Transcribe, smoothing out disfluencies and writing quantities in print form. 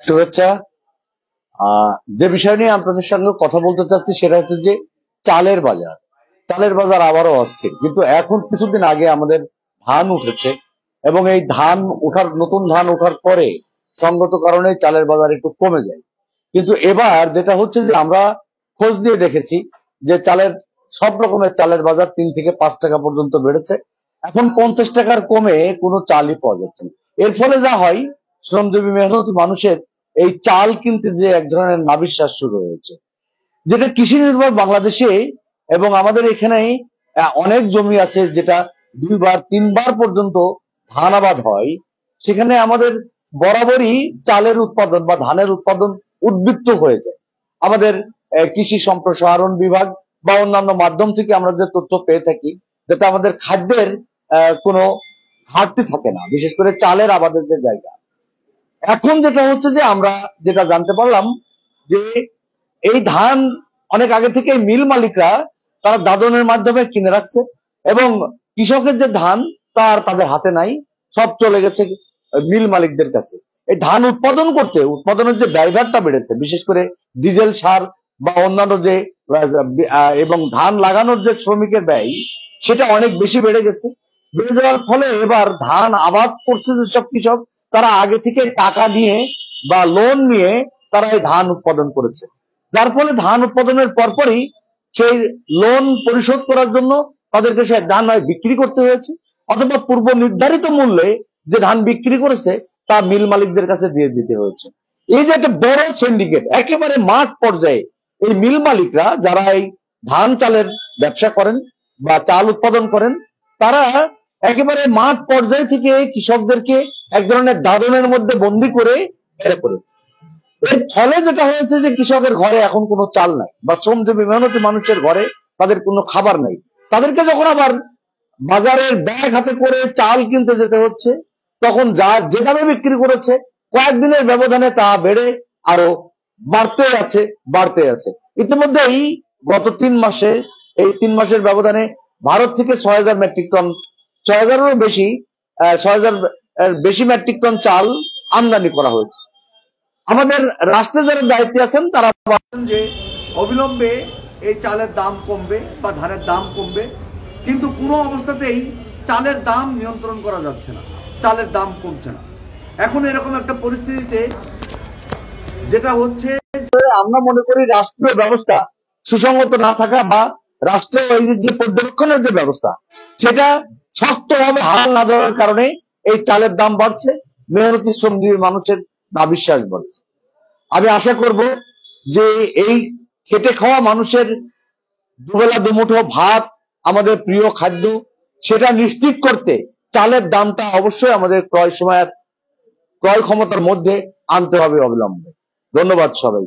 শুভেচ্ছা। যে বিষয় নিয়ে আপনাদের সঙ্গে কথা বলতে চাচ্ছি সেটা হচ্ছে যে চালের বাজার। চালের বাজার আবারও অস্থির, কিন্তু এখন কিছুদিন আগে আমাদের ধান উঠেছে এবং এই নতুন ধান ওঠার পরে সঙ্গত কারণে চালের বাজার একটু কমে যায়। কিন্তু এবার যেটা হচ্ছে যে আমরা খোঁজ দিয়ে দেখেছি যে সব রকমের চালের বাজার 3 থেকে 5 টাকা পর্যন্ত বেড়েছে। এখন 50 টাকার কমে কোনো চালই পাওয়া যাচ্ছে না। এর ফলে যা হয়, শ্রমজীবী মেহনতি মানুষের এই চাল কিনতে যে এক ধরনের নাভিশ্বাস শুরু হয়েছে, যেটা কৃষি নির্ভর বাংলাদেশে এবং আমাদের এখানে অনেক জমি আছে যেটা 2 বার 3 বার পর্যন্ত ধান আবাদ হয়। সেখানে আমাদের বরাবরই চালের উৎপাদন বা ধানের উৎপাদন উদ্বৃত্ত হয়ে যায়। আমাদের কৃষি সম্প্রসারণ বিভাগ বা অন্যান্য মাধ্যম থেকে আমরা যে তথ্য পেয়ে থাকি, যাতে আমাদের খাদ্যের কোনো ঘাটতি থাকে না, বিশেষ করে চালের আবাদের যে জায়গা। এখন যেটা হচ্ছে যে আমরা যেটা জানতে পারলাম যে এই ধান অনেক আগে থেকে মিল মালিকরা তারা দাদনের মাধ্যমে কিনে রাখছে এবং কৃষকের যে ধান তাদের হাতে নাই, সব চলে গেছে মিল মালিকদের কাছে। এই ধান উৎপাদনের যে ব্যয়ভারটা বেড়েছে, বিশেষ করে ডিজেল সার বা অন্যান্য যে এবং ধান লাগানোর যে শ্রমিকের ব্যয়, সেটা অনেক বেশি বেড়ে গেছে। বেড়ে যাওয়ার ফলে এবার ধান আবাদ করছে যেসব কৃষক, তারা আগে থেকে টাকা নিয়ে বা লোন নিয়ে তারা এই ধান উৎপাদন করেছে। যার ফলে ধান উৎপাদনের পরপরই সেই লোন পরিশোধ করার জন্য তাদেরকে সে ধান বিক্রি করতে হয়েছে, অথবা পূর্ব নির্ধারিত মূল্যে যে ধান বিক্রি করেছে তা মিল মালিকদের কাছে দিয়ে দিতে হয়েছে। এই যে একটা বড় সিন্ডিকেট, একেবারে মাঠ পর্যায়ে এই মিল মালিকরা যারা এই ধান চালের ব্যবসা করেন বা চাল উৎপাদন করেন, তারা একেবারে মাঠ পর্যায় থেকে কৃষকদেরকে এক ধরনের দাদনের মধ্যে বন্দী করে বেড়ে করেছে। এর ফলে যেটা হয়েছে যে কৃষকের ঘরে এখন কোনো চাল নাই, বা শ্রমজীবী মেহনতি মানুষের ঘরে তাদের কোনো খাবার নাই। তাদেরকে যখন আবার বাজারের ব্যাগ হাতে করে চাল কিনতে যেতে হচ্ছে, তখন যে দামে বিক্রি করেছে কয়েকদিনের ব্যবধানে তা বেড়ে আরো বাড়তে আছে। ইতিমধ্যেই গত 3 মাসে, এই 3 মাসের ব্যবধানে ভারত থেকে 6,000 মেট্রিক টন, 6,000-এরও বেশি 6,000 বেশি মেট্রিক টন চাল আমদানি করা হয়েছে। আমাদের রাষ্ট্রে যারা দায়িত্বে আছেন তারা বলেন যে অবিলম্বে এই চালের দাম কমবে বা ধানের দাম কমবে, কিন্তু কোনো অবস্থাতেই চালের দাম নিয়ন্ত্রণ করা যাচ্ছে না, চালের দাম কমছে না। এখন এরকম একটা পরিস্থিতিতে যেটা হচ্ছে, আমরা মনে করি রাষ্ট্রীয় ব্যবস্থা সুসংগত না থাকা বা রাষ্ট্রীয় এই যে পর্যবেক্ষণের যে ব্যবস্থা, সেটা শক্তভাবে হাল না ধরার কারণে এই চালের দাম বাড়ছে, মেহনতি শ্রমজীবী মানুষের নাভিশ্বাস বাড়ছে। আমি আশা করব যে এই খেটে খাওয়া মানুষের দুবেলা দুমুঠো ভাত, আমাদের প্রিয় খাদ্য, সেটা নিশ্চিত করতে চালের দামটা অবশ্যই আমাদের ক্রয় ক্ষমতার মধ্যে আনতে হবে অবিলম্বে। ধন্যবাদ সবাই।